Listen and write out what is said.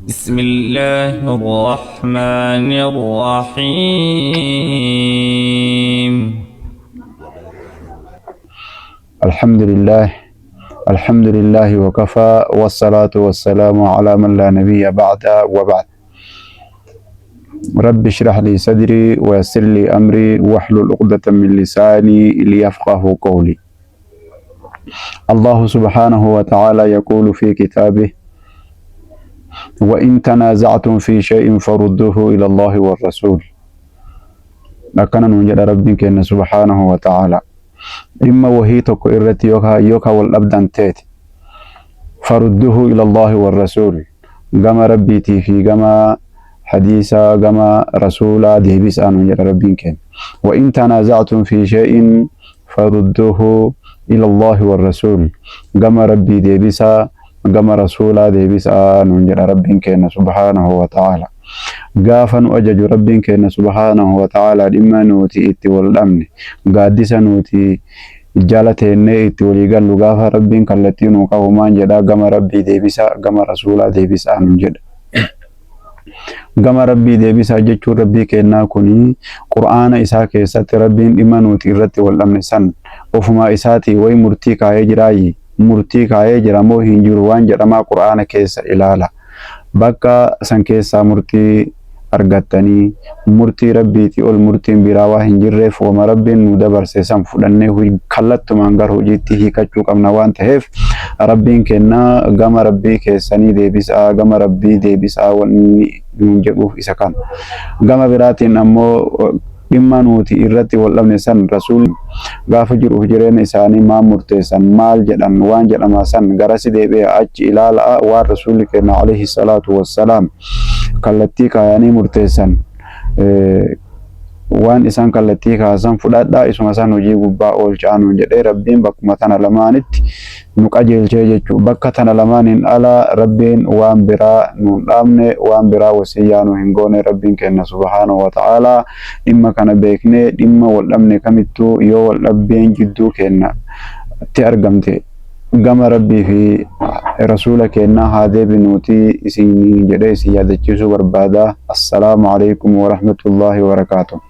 بسم الله الرحمن الرحيم. الحمد لله وكفى والصلاة والسلام على من لا نبي بعد وبعد. رب اشرح لي صدري ويسر لي أمري واحلل عقدة من لساني ليفقه قولي. الله سبحانه وتعالى يقول في كتابه: وإن تنازعتم في شيء فردوه إلى الله والرسول. لكن نجد ربك سبحانه وتعالى إما وهي تكو إرتي يوكا والأبدان تيت فردوه إلى الله والرسول. قام ربي في قام حديثا قام رسولا ديبس آنو نجد ربك. وإن تنازعتم في شيء فردوه إلى الله والرسول. قام ربي ديبسا قام رسولا ديبس آنو نجد ربك سبحانه وتعالى. غافن أجج ربك سبحانه وتعالى لما نوتي إتي والأمن قادسا نوتي جالتين إتي وليقال غافا ربك التي نوقفمان جدا قام ربي ديبسا قام رسولا ديبسا نجد قام ربي ديبسا جتشو ربي كينا كوني قرآن إساك إسات ربي لما نوتي الرتي والأمن سن وفما إساتي وي مرتيك يجراي مرتيك يجرا موهن جروان جرما قرآن كيس إلالا bakka san keessaa murtii argattanii murtii rabbiiti ol murtiin biraa waa hin jirreef wama rabbiin nu dabarse san fudhannee kallattumaan gara hojiitti hiikachuu qabna waan ta'eef rabbiin kennaa gama rabbii keessanii deebisaa gama rabbii deebisaa wanni nuun jedhuuf isa kan gama biraatiin ammoo dhimma nuti irratti wal dhabne san rasuul gaafa jiruuf jireenya isaanii maal murteessan maal jedhan waan jedhama san garasi deebi'ee achi ilaala waan rasuulli keenya alayhi salaatu wassalaam kallattii kaayanii murteessan waan isaan kallattii kaasan fudhadhaa isuma san hojii gubbaa oolchaa nuun jedhee rabbiin bakkuma tana lamaanitti nu qajeelchee jechuudha. Bakka tana lamaaniin ala rabbiin waan biraa nuun dhaabne waan biraa wasiyyaa nu hin goone rabbiin keenya subhaanahu wa ta'aalaa dhimma kana beeknee dhimma wal dhabne kamittuu yoo wal dhabbeen jidduu keenyatti argamte gama rabbii fi rasuula keenyaa haa deebinuuti isin jedhee isin yaadachiisuu barbaada. Assalaamu alaykum wa rahmatullahi wa barakaatuh.